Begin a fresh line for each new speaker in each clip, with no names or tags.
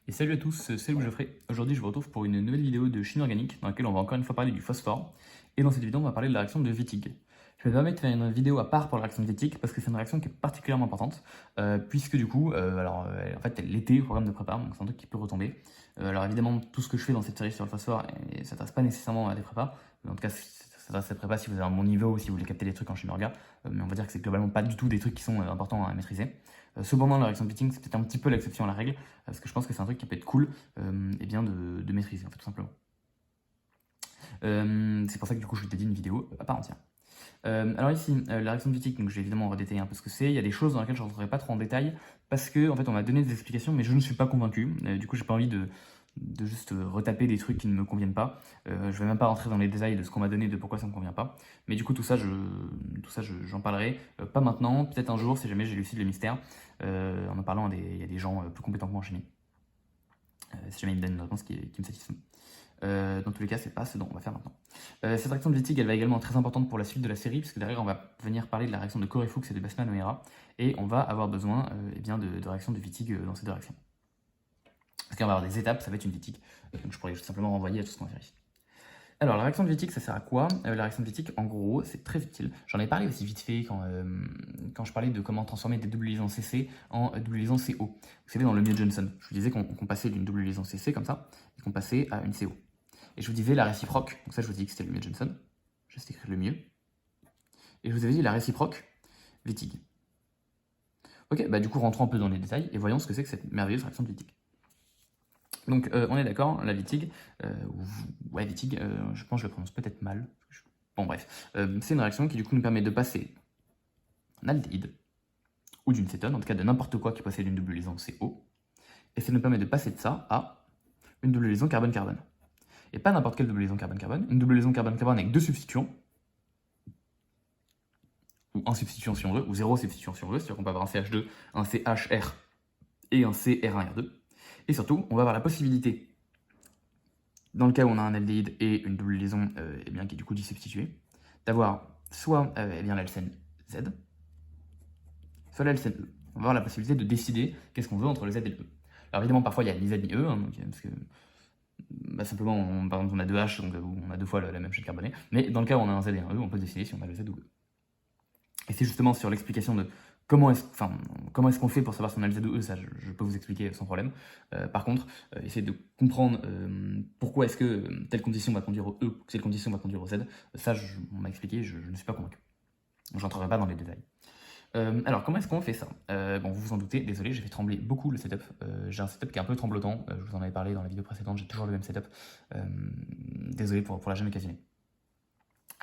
Et salut à tous, c'est Louis Geoffrey. Aujourd'hui, je vous retrouve pour une nouvelle vidéo de chimie organique dans laquelle on va encore une fois parler du phosphore. Et dans cette vidéo, on va parler de la réaction de Wittig. Je me permets de faire une vidéo à part pour la réaction de Wittig parce que c'est une réaction qui est particulièrement importante, puisque du coup, en fait, l'été au programme de prépa, donc c'est un truc qui peut retomber. Alors évidemment, tout ce que je fais dans cette série sur le phosphore, ça s'adresse pas nécessairement à des prépas. En tout cas, ça s'adresse à des prépas si vous avez un bon niveau ou si vous voulez capter des trucs en chimie orga. Mais on va dire que c'est globalement pas du tout des trucs qui sont importants à maîtriser. Cependant, la réaction de Wittig, c'est peut-être un petit peu l'exception à la règle, parce que je pense que c'est un truc qui peut être cool et bien de maîtriser, en fait, tout simplement. C'est pour ça que du coup, je vous ai dit une vidéo à part entière. Alors ici, la réaction de Wittig, donc je vais évidemment redétailler un peu ce que c'est. Il y a des choses dans lesquelles je ne rentrerai pas trop en détail, parce que en fait, on m'a donné des explications, mais je ne suis pas convaincu. Du coup, j'ai pas envie de juste retaper des trucs qui ne me conviennent pas. Je vais même pas rentrer dans les détails de ce qu'on m'a donné, de pourquoi ça ne me convient pas. Mais du coup, tout ça, j'en parlerai. Pas maintenant, peut-être un jour, si jamais j'élucide le mystère, en en parlant à il y a des gens plus compétents que moi en chimie. Si jamais ils me donnent une réponse qui me satisfait. Dans tous les cas, c'est pas ce dont on va faire maintenant. Cette réaction de Wittig, elle va également être très importante pour la suite de la série, puisque derrière, on va venir parler de la réaction de Corey-Fuchs et de Basman-O'Hara, et on va avoir besoin de réactions de Wittig dans ces deux réactions. Parce qu'on va avoir des étapes, ça va être une Wittig, donc je pourrais simplement renvoyer à tout ce qu'on va faire ici. Alors, la réaction de Wittig, ça sert à quoi? La réaction de Wittig, en gros, c'est très utile. J'en ai parlé aussi vite fait quand je parlais de comment transformer des doubles liaisons CC en double liaison CO. Vous savez, dans le milieu Johnson, je vous disais qu'on passait d'une double liaison CC comme ça, et qu'on passait à une CO. Et je vous disais la réciproque, donc ça je vous dis que c'était le mieux Johnson, juste écrire le mieux. Et je vous avais dit la réciproque, Wittig. Ok, bah du coup rentrons un peu dans les détails et voyons ce que c'est que cette merveilleuse réaction de Wittig. Donc on est d'accord, la Wittig, Wittig, je pense que je le prononce peut-être mal. Bon bref, c'est une réaction qui du coup nous permet de passer d'un aldéhyde, ou d'une cétone, en tout cas de n'importe quoi qui possède une double liaison CO, et ça nous permet de passer de ça à une double liaison carbone-carbone. Et pas n'importe quelle double liaison carbone-carbone, une double liaison carbone-carbone avec deux substituants, ou un substituant si on veut, ou zéro substituant si on veut, c'est-à-dire qu'on peut avoir un CH2, un CHR et un CR1R2. Et surtout, on va avoir la possibilité, dans le cas où on a un aldéhyde et une double liaison qui est du coup disubstituée, d'avoir soit l'alcène Z, soit l'alcène E. On va avoir la possibilité de décider qu'est-ce qu'on veut entre le Z et le E. Alors évidemment, parfois il y a ni Z ni E, parce que simplement, par exemple, on a deux H, donc on a deux fois la même chaîne carbonée, mais dans le cas où on a un Z et un E, on peut décider si on a le Z ou E. Et c'est justement sur l'explication de comment est-ce qu'on fait pour savoir si on a le Z ou E, ça je peux vous expliquer sans problème. Par contre, essayer de comprendre pourquoi est-ce que telle condition va conduire au E, telle condition va conduire au Z, ça on m'a expliqué, je ne suis pas convaincu. Donc j'entrerai pas dans les détails. Alors, comment est-ce qu'on fait ça? Bon, vous vous en doutez, désolé, j'ai fait trembler beaucoup le setup. J'ai un setup qui est un peu tremblotant, je vous en avais parlé dans la vidéo précédente, j'ai toujours le même setup. Désolé pour la gêne occasionnée.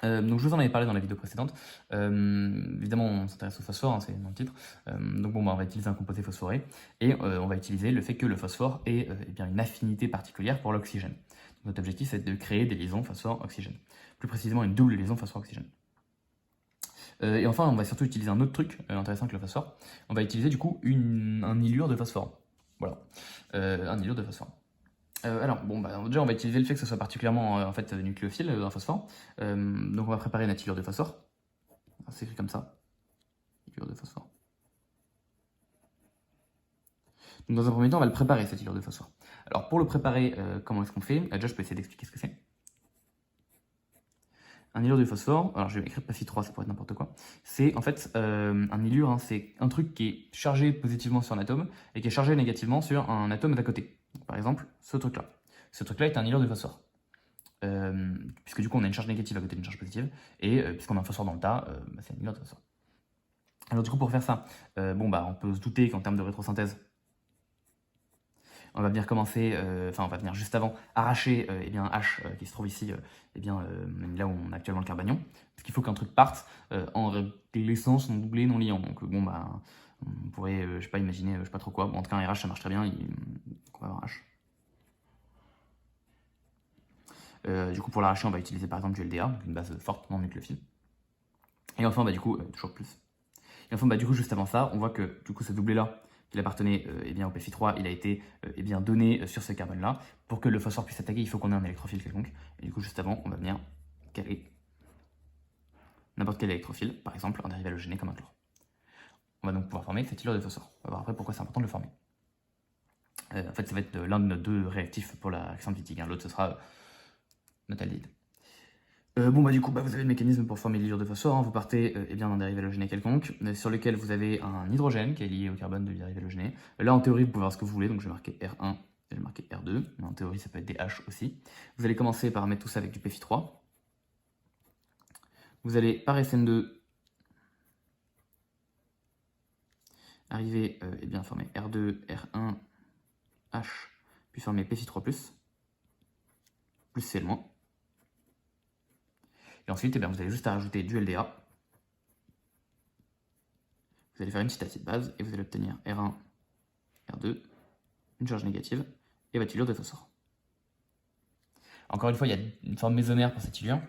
Donc je vous en avais parlé dans la vidéo précédente. Évidemment, on s'intéresse au phosphore, hein, c'est dans le titre. Donc bon, on va utiliser un composé phosphoré et on va utiliser le fait que le phosphore ait une affinité particulière pour l'oxygène. Notre objectif, c'est de créer des liaisons phosphore-oxygène. Plus précisément, une double liaison phosphore-oxygène. Et enfin, on va surtout utiliser un autre truc intéressant que le phosphore. On va utiliser du coup un ylure de phosphore. Voilà, un ylure de phosphore. Alors, bon, déjà, on va utiliser le fait que ce soit particulièrement nucléophile d'un phosphore. Donc, on va préparer notre ylure de phosphore. C'est écrit comme ça, ylure de phosphore. Donc, dans un premier temps, on va le préparer, cet ylure de phosphore. Alors, pour le préparer, comment est-ce qu'on fait? Déjà, je peux essayer d'expliquer ce que c'est. Un ylure de phosphore, alors je vais écrire PaFi3, ça pourrait être n'importe quoi. C'est en fait un ylure, hein, c'est un truc qui est chargé positivement sur un atome et qui est chargé négativement sur un atome d'à côté. Donc, par exemple, ce truc-là. Ce truc-là est un ylure de phosphore. Puisque du coup on a une charge négative à côté d'une charge positive, et puisqu'on a un phosphore dans le tas, c'est un ylure de phosphore. Alors du coup pour faire ça, on peut se douter qu'en termes de rétrosynthèse, on va venir commencer, on va venir juste avant arracher un H qui se trouve ici, là où on a actuellement le carbanion, parce qu'il faut qu'un truc parte en laissant son doublé non liant. Donc on pourrait, je sais pas, imaginer, je sais pas trop quoi. Bon, en tout cas un RH ça marche très bien, donc on va avoir un H. Du coup, pour l'arracher, on va utiliser par exemple du LDA, donc une base forte non nucléophile. Et enfin, toujours plus. Et enfin, du coup, juste avant ça, on voit que du coup, ce doublé-là, qui appartenait au PFI3, il a été donné sur ce carbone-là. Pour que le phosphore puisse attaquer, il faut qu'on ait un électrophile quelconque. Et du coup, juste avant, on va venir caler n'importe quel électrophile, par exemple un dérivé halogéné comme un chlore. On va donc pouvoir former cet ylure de phosphore. On va voir après pourquoi c'est important de le former. En fait, ça va être l'un de nos deux réactifs pour la réaction de Wittig. L'autre, ce sera notre aldéhyde. Bon, bah du coup, vous avez le mécanisme pour former l'hydrure de phosphore. Vous partez d'un dérivé halogéné quelconque, sur lequel vous avez un hydrogène qui est lié au carbone de dérivé halogéné. Là, en théorie, vous pouvez voir ce que vous voulez, donc je vais marquer R1 et je vais marquer R2. Mais en théorie, ça peut être des H aussi. Vous allez commencer par mettre tout ça avec du Pfi3. Vous allez, par SN2, arriver former R2, R1, H, puis former Pfi3+, plus Cl-. Et ensuite, vous avez juste à rajouter du LDA. Vous allez faire une petite acide base et vous allez obtenir R1, R2, une charge négative et votre tellure de phosphore. Encore une fois, il y a une forme mésomère pour cette tellure.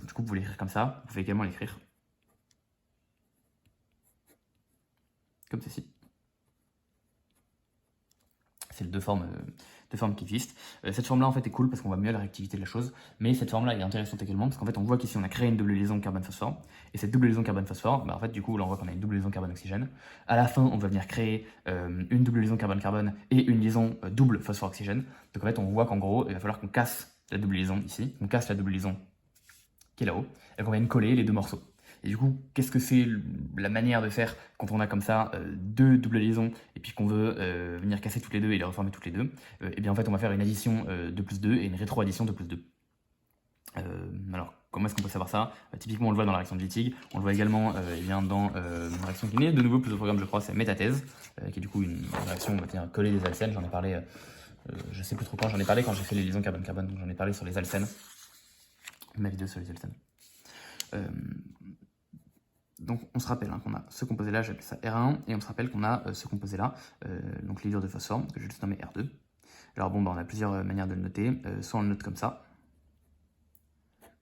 Du coup, vous pouvez l'écrire comme ça. Vous pouvez également l'écrire comme ceci. C'est les deux formes qui existent. Cette forme-là, en fait, est cool parce qu'on voit mieux la réactivité de la chose. Mais cette forme-là est intéressante également parce qu'en fait, on voit qu'ici, on a créé une double liaison carbone-phosphore. Et cette double liaison carbone-phosphore, en fait, du coup, là, on voit qu'on a une double liaison carbone-oxygène. À la fin, on va venir créer une double liaison carbone-carbone et une liaison double phosphore-oxygène. Donc, en fait, on voit qu'en gros, il va falloir qu'on casse la double liaison ici. On casse la double liaison qui est là-haut et qu'on vienne coller les deux morceaux. Et du coup, qu'est-ce que c'est la manière de faire quand on a comme ça deux doubles liaisons et puis qu'on veut venir casser toutes les deux et les reformer toutes les deux? Et bien en fait, on va faire une addition de plus 2 et une rétroaddition de plus 2. Alors, comment est-ce qu'on peut savoir ça? Typiquement, on le voit dans la réaction de Wittig. On le voit également dans une réaction qui n'est de nouveau plus au programme, je crois, c'est métathèse, qui est du coup une réaction où on va venir coller des alcènes. J'en ai parlé, je sais plus trop quand, j'en ai parlé quand j'ai fait les liaisons carbone-carbone, donc j'en ai parlé sur les alcènes. Ma vidéo sur les alcènes. Donc on se rappelle qu'on a ce composé-là, j'appelle ça R1, et on se rappelle qu'on a ce composé-là, donc l'hydrure de phosphore, que je vais juste nommer R2. Alors bon, on a plusieurs manières de le noter, soit on le note comme ça,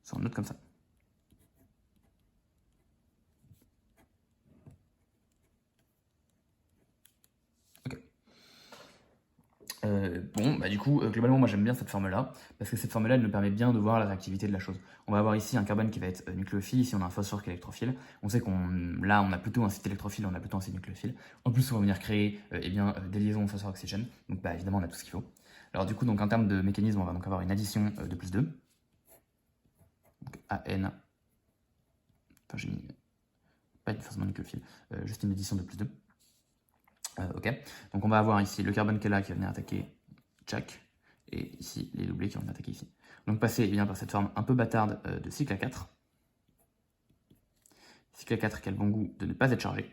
soit on le note comme ça. Ok. Du coup, globalement, moi j'aime bien cette forme-là, parce que cette forme-là, elle nous permet bien de voir la réactivité de la chose. On va avoir ici un carbone qui va être nucléophile, ici on a un phosphore qui est électrophile. On sait là, on a plutôt un site électrophile, on a plutôt un site nucléophile. En plus, on va venir créer des liaisons phosphore-oxygène, donc évidemment, on a tout ce qu'il faut. Alors du coup, en termes de mécanisme, on va donc avoir une addition de plus 2. Donc AN, enfin j'ai mis, pas forcément nucléophile, juste une addition de plus 2. Ok, donc on va avoir ici le carbone qui est là qui va venir attaquer Jack, et ici les doublés qui vont venir attaquer ici. Donc passer par cette forme un peu bâtarde de cycle A4. Cycle A4 qui a le bon goût de ne pas être chargé.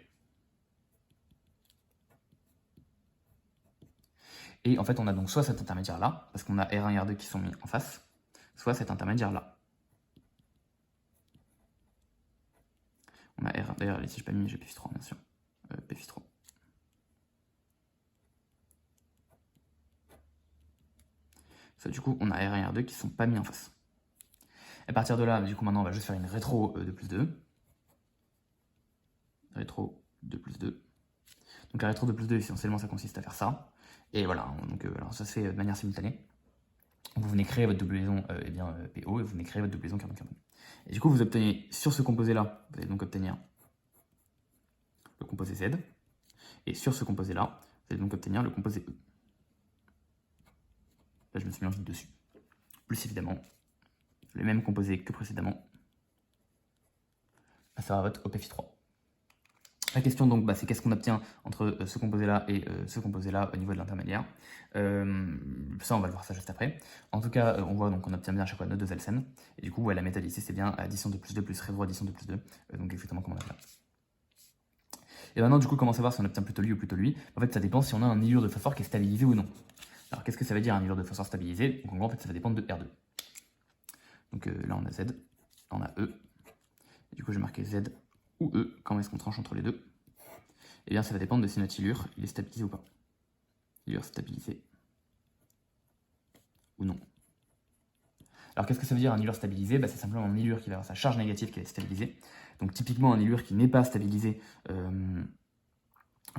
Et en fait, on a donc soit cet intermédiaire là, parce qu'on a R1 et R2 qui sont mis en face, soit cet intermédiaire là. On a R1, d'ailleurs ici je n'ai pas mis, j'ai Pfi3 bien sûr. Pfi3. Ça, du coup, on a R1 et R2 qui ne sont pas mis en face. À partir de là, du coup, maintenant, on va juste faire une rétro de plus 2. Rétro de plus 2. Donc la rétro de plus 2, essentiellement, ça consiste à faire ça. Et voilà, donc alors ça se fait de manière simultanée. Vous venez créer votre double liaison PO et vous venez créer votre double liaison carbone-carbone. Et du coup, vous obtenez sur ce composé-là, vous allez donc obtenir le composé Z. Et sur ce composé-là, vous allez donc obtenir le composé E. Là, je me suis mis en vide dessus. Plus évidemment, le même composé que précédemment, à savoir votre OPF3. La question donc, c'est qu'est-ce qu'on obtient entre ce composé-là et ce composé-là au niveau de l'intermédiaire. Ça, on va le voir ça juste après. En tout cas, on voit donc qu'on obtient bien à chaque fois nos deux alcènes. Et du coup, la méthode ici, c'est bien addition de plus 2 plus rétro-addition de plus 2. Donc exactement comme on a fait là. Et maintenant, du coup, comment savoir si on obtient plutôt lui ou plutôt lui? En fait, ça dépend si on a un hydrure de phosphore qui est stabilisé ou non. Alors, qu'est-ce que ça veut dire un hydrure de phosphore stabilisé? Donc en gros, en fait, ça va dépendre de R2. Donc là, on a Z, là, on a E. Et du coup, je vais marquer Z ou E. Comment est-ce qu'on tranche entre les deux? Eh bien, ça va dépendre de si notre hydrure il est stabilisé ou pas. Hydrure stabilisé ou non. Alors, qu'est-ce que ça veut dire un hydrure stabilisé? C'est simplement un hydrure qui va avoir sa charge négative qui est stabilisée. Donc, typiquement, un hydrure qui n'est pas stabilisé. Alors,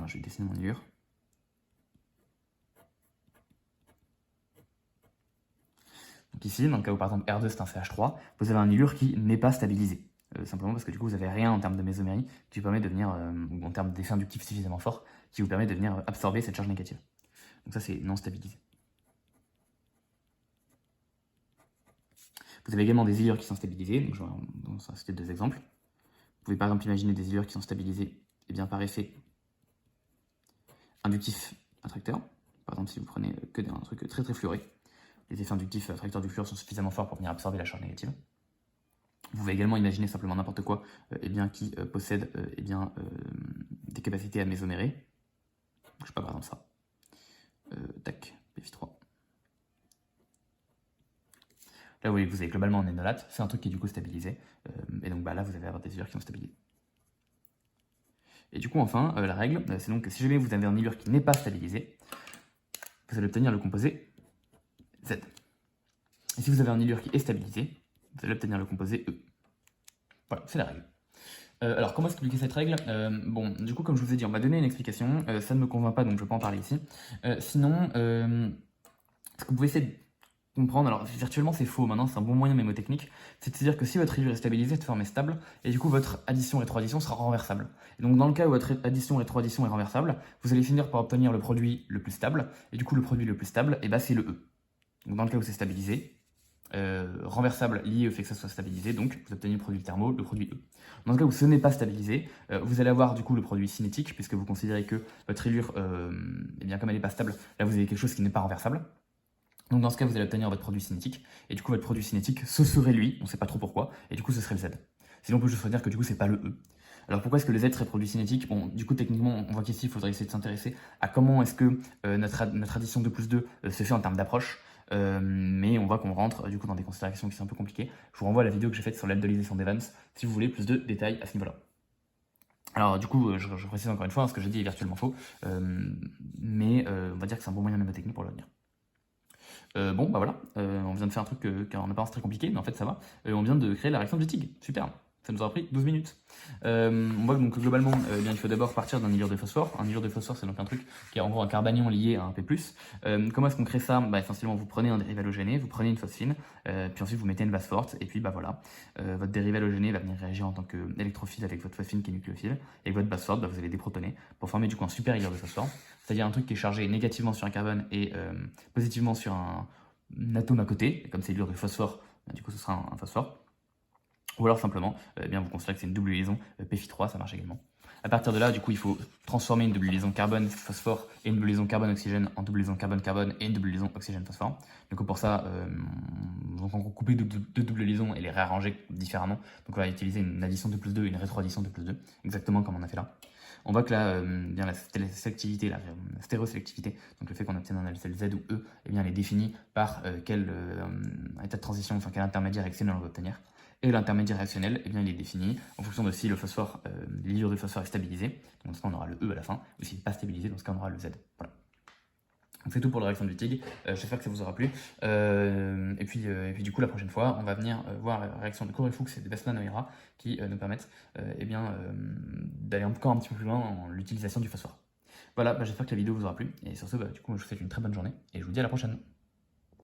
je vais dessiner mon hydrure. Donc, ici, dans le cas où par exemple R2 c'est un CH3, vous avez un hydrure qui n'est pas stabilisé. Simplement parce que du coup, vous n'avez rien en termes de mésomérie qui vous permet de venir, ou en termes d'effet inductif suffisamment fort, qui vous permet de venir absorber cette charge négative. Donc ça, c'est non stabilisé. Vous avez également des élures qui sont stabilisées. Donc je vais citer 2 exemples. Vous pouvez par exemple imaginer des élures qui sont stabilisées par effet inductif attracteur. Par exemple, si vous prenez que un truc très très fluoré, les effets inductifs attracteurs du fluor sont suffisamment forts pour venir absorber la charge négative. Vous pouvez également imaginer simplement n'importe quoi qui possède des capacités à mésomérer. Je sais pas, par exemple ça. Tac, Phi3. Là, vous avez globalement un énolate, c'est un truc qui est du coup stabilisé. Et donc là, vous allez avoir des élures qui sont stabilisées. Et du coup, enfin, la règle, c'est donc que si jamais vous avez un élure qui n'est pas stabilisé, vous allez obtenir le composé Z. Et si vous avez un élure qui est stabilisé, vous allez obtenir le composé E. Voilà, c'est la règle. Alors, comment expliquer cette règle? Bon, du coup, comme je vous ai dit, on m'a donné une explication. Ça ne me convainc pas, donc je ne vais pas en parler ici. Sinon, ce que vous pouvez essayer de comprendre, alors virtuellement c'est faux, maintenant c'est un bon moyen mémotechnique, c'est-à-dire que si votre élure est stabilisée, cette forme est stable, et du coup votre addition-rétroaddition sera renversable. Et donc dans le cas où votre addition-rétroaddition est renversable, vous allez finir par obtenir le produit le plus stable, et du coup le produit le plus stable, c'est le E. Donc dans le cas où c'est stabilisé, renversable lié au fait que ça soit stabilisé, donc vous obtenez le produit thermo, le produit E. Dans le cas où ce n'est pas stabilisé, vous allez avoir du coup le produit cinétique, puisque vous considérez que votre élure, comme elle n'est pas stable, là vous avez quelque chose qui n'est pas renversable. Donc dans ce cas, vous allez obtenir votre produit cinétique, et du coup votre produit cinétique, ce serait lui, on ne sait pas trop pourquoi, et du coup ce serait le Z. Sinon on peut juste dire que du coup c'est pas le E. Alors pourquoi est-ce que le Z serait produit cinétique? Bon, du coup techniquement, on voit qu'ici il faudrait essayer de s'intéresser à comment est-ce que notre addition 2 plus 2 se fait en termes d'approche, mais on voit qu'on rentre du coup dans des considérations qui sont un peu compliquées. Je vous renvoie à la vidéo que j'ai faite sur l'aldolysation d'Evans, si vous voulez plus de détails à ce niveau-là. Alors du coup, je précise encore une fois, ce que j'ai dit est virtuellement faux, mais on va dire que c'est un bon moyen mémotechnique pour le retenir. Bon, bah voilà, on vient de faire un truc qui en apparence très compliqué, mais en fait ça va. On vient de créer la réaction de Wittig, super. Ça nous aura pris 12 minutes. On voit que donc globalement, il faut d'abord partir d'un élure de phosphore. Un élure de phosphore, c'est donc un truc qui est en gros un carbanion lié à un P+. Comment est-ce qu'on crée ça? Essentiellement, vous prenez un dérivé halogéné, vous prenez une phosphine, puis ensuite vous mettez une base forte, et puis voilà. Votre dérivé halogéné va venir réagir en tant qu'électrophile avec votre phosphine qui est nucléophile, et avec votre base forte, vous allez déprotoner pour former du coup un super élure de phosphore, c'est-à-dire un truc qui est chargé négativement sur un carbone et positivement sur un atome à côté, et comme c'est l'élure de phosphore, du coup ce sera un phosphore. Ou alors simplement, vous considérez que c'est une double liaison Phi3, ça marche également. À partir de là, du coup, il faut transformer une double liaison carbone-phosphore et une double liaison carbone-oxygène en double liaison carbone-carbone et une double liaison oxygène-phosphore. Donc pour ça, on va couper deux doubles liaisons et les réarranger différemment. Donc on va utiliser une addition 2 plus 2 et une rétroaddition 2 plus 2, exactement comme on a fait là. On voit que là, la sélectivité, la stéréosélectivité, donc le fait qu'on obtienne un alcèle Z ou E, elle est définie par quel état de transition, enfin quel intermédiaire réactionnel on va obtenir. Et l'intermédiaire réactionnel, il est défini en fonction de si le phosphore, l'élure de phosphore est stabilisé, donc dans ce cas on aura le E à la fin, ou s'il n'est pas stabilisé, dans ce cas on aura le Z. Voilà. Donc c'est tout pour la réaction de Wittig, j'espère que ça vous aura plu. Et puis du coup la prochaine fois, on va venir voir la réaction de Corey-Fuchs et de Westman-Oira qui nous permettent d'aller encore un petit peu plus loin dans l'utilisation du phosphore. Voilà, j'espère que la vidéo vous aura plu, et sur ce, du coup je vous souhaite une très bonne journée, et je vous dis à la prochaine.